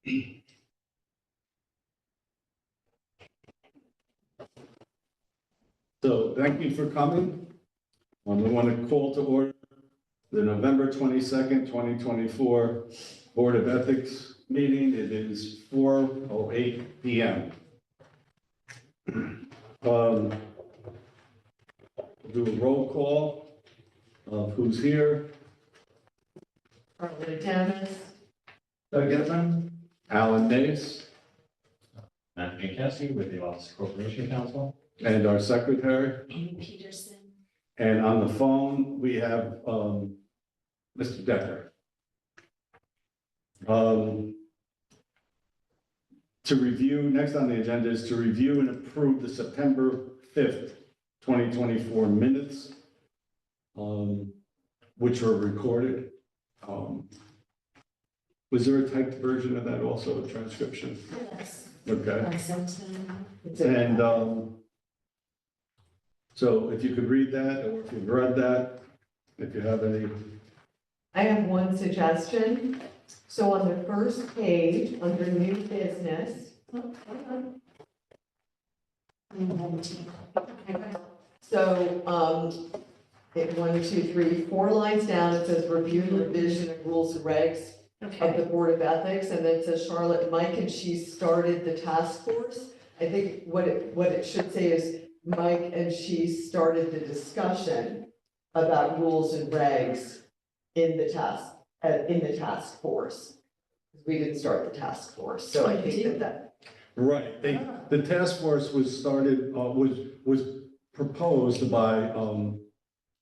So thank you for coming. We want to call to order the November 22nd, 2024 Board of Ethics meeting. It is 4:08 p.m. Do a roll call of who's here. Arlene Dennis. Doug Getman. Alan Nace. Anthony Cassie with the Office of Corporation Counsel. And our secretary. Amy Peterson. And on the phone, we have Mr. Decker. To review, next on the agenda is to review and approve the September 5th, 2024 minutes, which were recorded. Was there a typed version of that also, a transcription? Yes. Okay. I sent them. And so if you could read that, or if you've read that, if you have any. I have one suggestion. So on the first page, under new business, so, 1, 2, 3, 4 lines down, it says review and revision of rules and regs of Okay, the Board of Ethics, and then it says Charlotte and Mike, and she started the task force. I think what it should say is Mike and she started the discussion about rules and regs in the task force. We didn't start the task force, so I think that. Right, the task force was started, was proposed by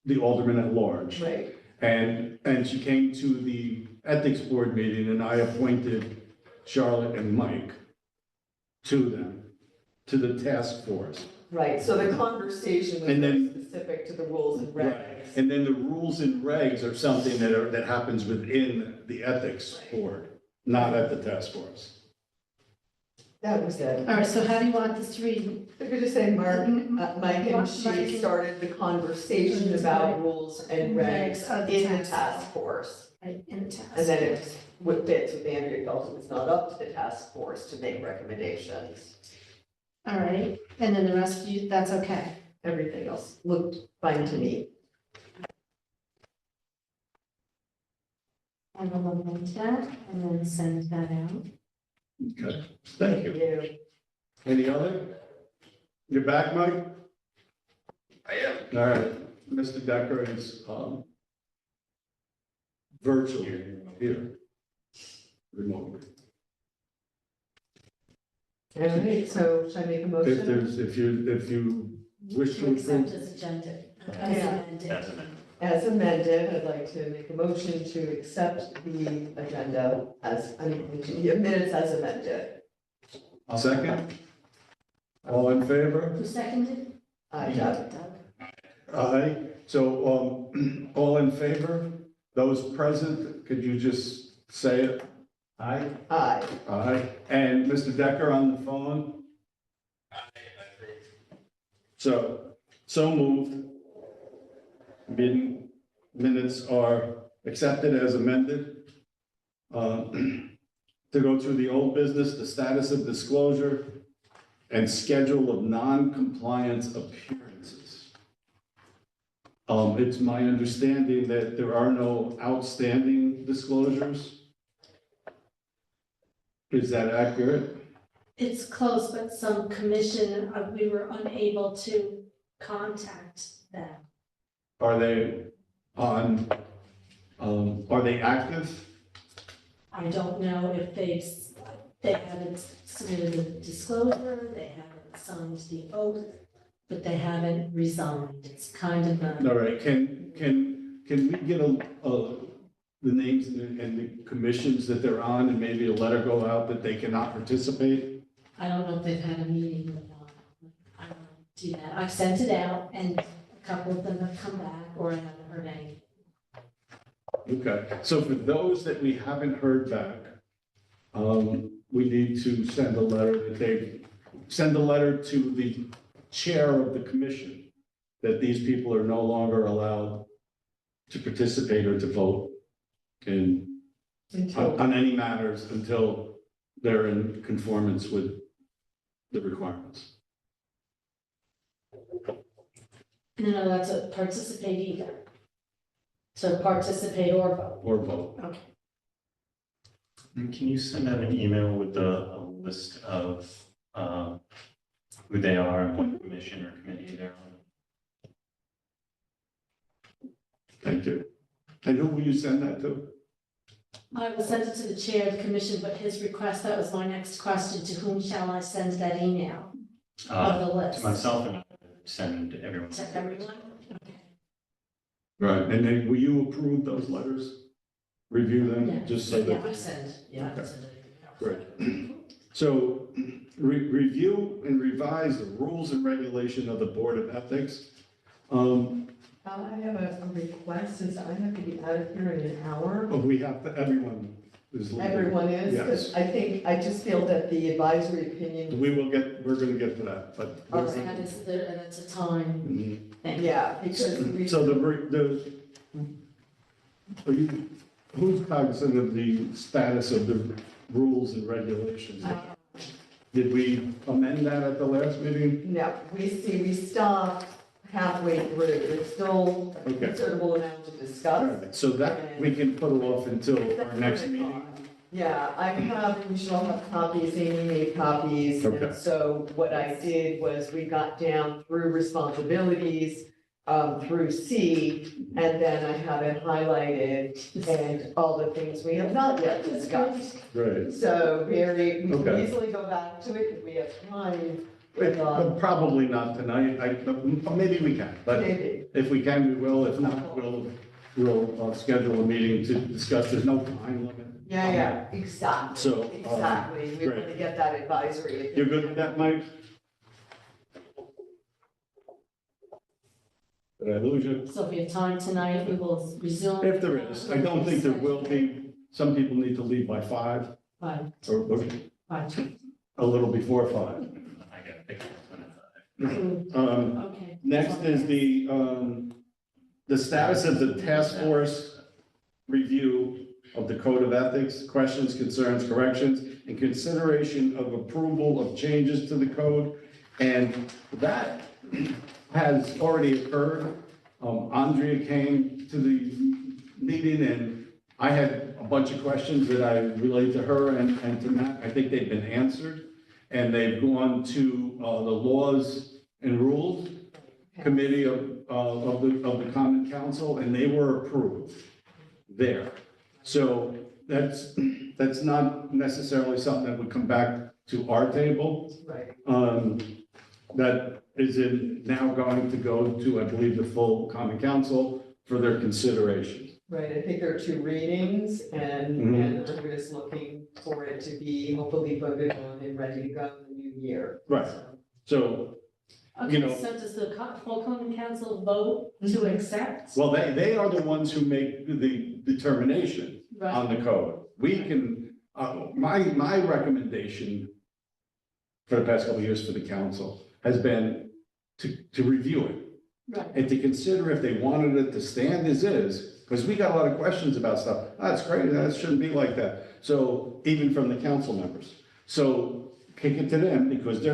the alderman at large. Right. And she came to the ethics board meeting, and I appointed Charlotte and Mike to them, to the task force. Right, so the conversation was And then- very specific to the rules and regs. And then the rules and regs are something that happens within the ethics board, not at the task force. That was it. all right, so how do you want this to read? I could just say Mike and Mike she and- started the conversation about rules and regs Regs of the in the task task force. Right, in the task. And then it fits with Andrea felt it was not up to the task force to make recommendations. All right, and then the rest of you, that's okay. Everything else looked fine to me. I will look into that and then send that out. Okay, thank you. Any other? You're back, Mike? I am. All right, Mr. Decker is virtually here, remotely. All right, so should I make a motion? If you wish to Accept approve, as agenda. Yeah. As amended. That's amended. As amended, I'd like to make a motion to accept the agenda the minutes as amended. second? All in favor? Who seconded? Doug. Doug. Aye. So, all in favor? Those present, could you just say it? Aye. Aye. Aye. And Mr. Decker on the phone? So moved. Minutes are accepted as amended. To go through the old business, the status of disclosure and schedule of non-compliance appearances. It's my understanding that there are no outstanding disclosures. Is that accurate? It's close, but some commission, we were unable to contact them. Are they on, are they active? I don't know if they haven't submitted a disclosure, they haven't signed the oath, but they haven't resigned. It's kind of a, All right, can we get the names and the commissions that they're on, and maybe a letter go out that they cannot participate? I don't know if they've had a meeting or not. I don't do that. I've sent it out and a couple of them have come back or I haven't heard anything. Okay, so for those that we haven't heard back, we need to send a letter send a letter to the chair of the commission that these people are no longer allowed to participate or to vote in, Until on any matters until they're in conformance with the requirements. No, that's a participate either. So participate or vote. Or vote. Okay. And can you send out an email with a list of who they are and what commission or committee they're on? Thank you. And who will you send that to? I will send it to the chair of the commission, but his request, that was my next question, to whom shall I send that email of the To list? myself and I send everyone. To everyone? Okay. Right, and then will you approve those letters? Review Yeah. them, just so Yeah, I that, send, yeah, I Okay. send it. great. So, review and revise the rules and regulation of the Board of Ethics. I have a request, since I have to be out of here in an hour. But we have to, everyone is. leaving. Everyone is, because I just feel that the advisory opinion, We're gonna get to that, but. All And that is the, and it's a time Mhm. thing. yeah, because we. So are you, who's cognizant of the status of the rules and regulations? Did we amend that at the last meeting? No, we stopped halfway through, there's still a Okay. considerable amount to All discuss. right, so that, we can put it off until our next meeting. Yeah, we should all have copies, Amy made copies, Okay. and so what I did was we got down through responsibilities, through C, and then I have it highlighted, and all the things we have not yet discussed. Right. So we can Okay. easily go back to it, if we have time, But probably not tonight, but maybe we can, but maybe. if we can, we will, if not, we'll schedule a meeting to discuss, there's no time limit. Yeah, exactly. So, Exactly, we want to get that advisory. You're good with that, Mike? Did I lose you? So if we have time tonight, we will resume. If there is, I don't think there will be, some people need to leave by 5, Fine, or fine. a little before 5. I gotta pick one. Okay. Next is the status of the task force review of the Code of Ethics, questions, concerns, corrections, and consideration of approval of changes to the code. And that has already occurred. Andrea came to the meeting and I had a bunch of questions that I relayed to her and to Matt. I think they've been answered. And they've gone to the Laws and Rules Committee of the Common Council, and they were approved there. So that's not necessarily something that would come back to our table. Right. That is now going to go to, I believe, the full Common Council for their consideration. Right, I think there are 2 readings and Mhm. I'm just looking for it to be hopefully voted on and ready to go in the new year. Right. So, So, Okay, know- so does the full common council vote to Mhm. accept? well, they are the ones who make the determination Right, on the code. We can, my recommendation for the past couple of years for the council has been to review it right, and to consider if they wanted it to stand as is, because we got a lot of questions about stuff. That's crazy, that shouldn't be like that. So even from the council members. So kick it to them because they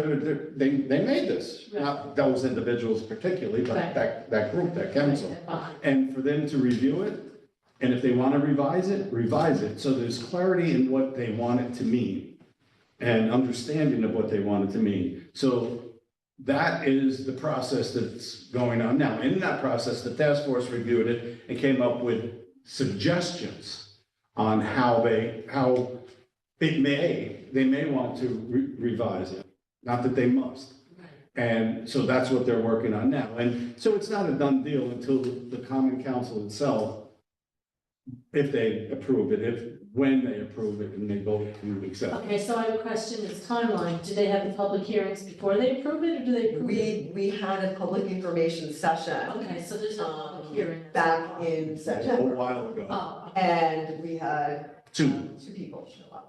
made this, not those individuals particularly, but Right. that group, that council. Fine. And for them to review it, and if they want to revise it. So there's clarity in what they want it to mean and understanding of what they want it to mean. So that is the process that's going on now. In that process, the task force reviewed it and came up with suggestions on how they may want to revise it. Not that they must. And so that's what they're working on now. And so it's not a done deal until the Common Council itself, if they approve it, when they approve it and they vote to accept it. Okay, so I have a question, is timeline, do they have the public hearings before they approve it, or do they approve it? we had a public information session Okay, so there's no public hearing. back in A September, while ago. Oh, okay. and we had 2. 2 people show up.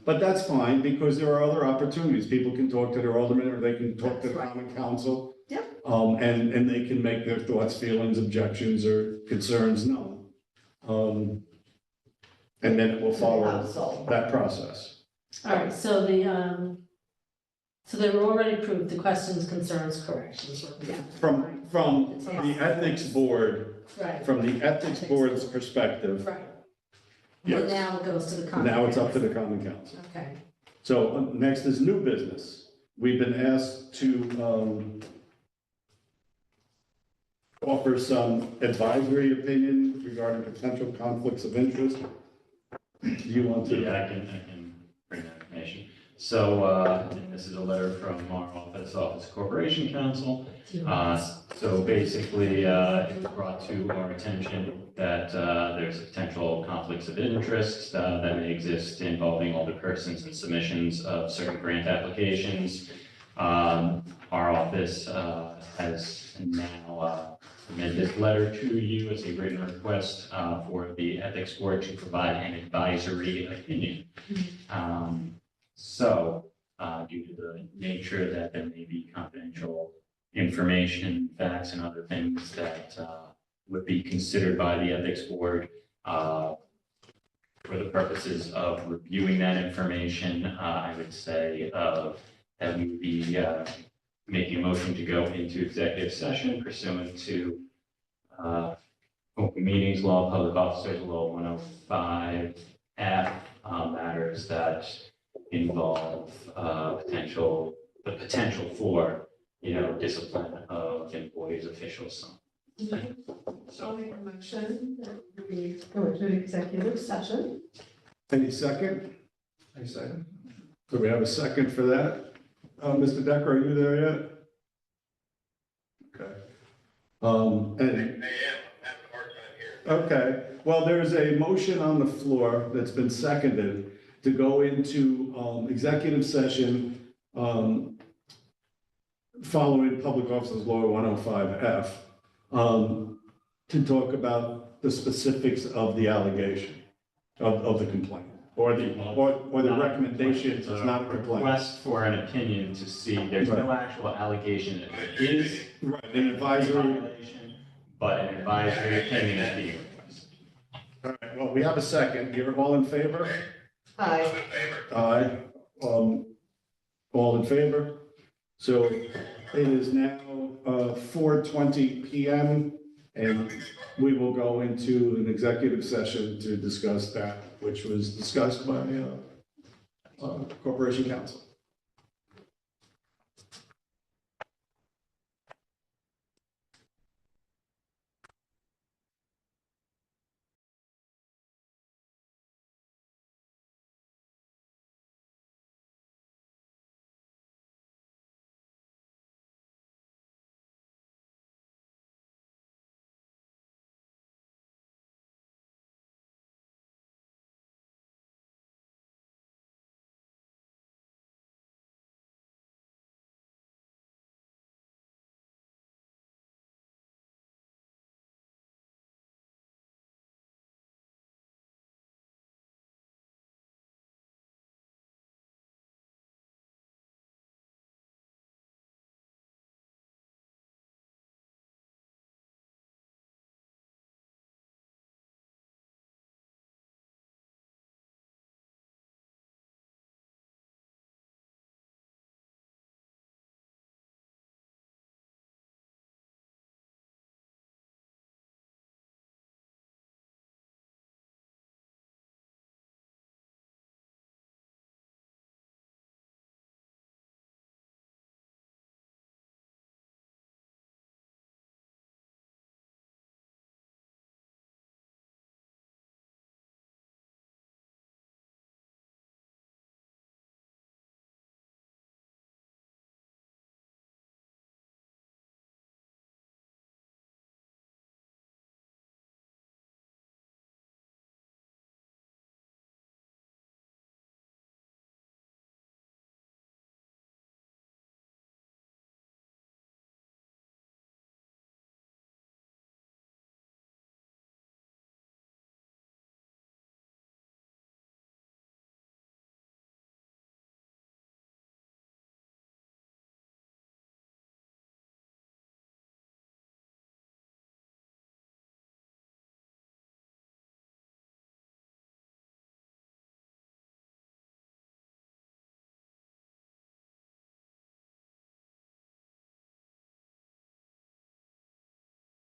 But that's fine because there are other opportunities. People can talk to their alderman or they can talk to the That's right. Common Council. Yep. And they can make their thoughts, feelings, objections, or concerns known. And then it will follow Council. that process. All right, so so they were already approved, the questions, concerns, corrections. Yeah. From the ethics board, Right, from the ethics board's perspective, right. yes. And now it goes to the common. Now it's up to the council. common council. Okay, So next is new business. We've been asked to offer some advisory opinion regarding potential conflicts of interest. Do you want to? Yeah, I can bring that information. So, this is a letter from our Office Corporation Counsel. do you want this? So basically, it was brought to our attention that there's potential conflicts of interest that may exist involving older persons and submissions of certain grant applications. Our office has now submitted this letter to you as a written request for the Ethics Board to provide an advisory opinion. So, due to the nature that there may be confidential information, facts, and other things that would be considered by the Ethics Board for the purposes of reviewing that information, I would say that we would be making a motion to go into executive session pursuant to Open Meetings Law, Public Officers Law 105F, matters that involve the potential for, discipline of employees, officials. I'll make a motion that we go into an executive session. Any second? I second. Do we have a second for that? Mr. Decker, are you there yet? Okay. And, okay, well, there's a motion on the floor that's been seconded to go into executive session following Public Officers Law 105F to talk about the specifics of the allegation of the complaint or the recommendation. It's not a complaint. Request for an opinion to see, there's no actual allegation that there is Right, an advisory. violation, but an advisory opinion is being requested. All right, well, we have a second. You're all in favor? Aye. Aye. All in favor? So it is now 4:20 PM, and we will go into an executive session to discuss that, which was discussed by Corporation Counsel.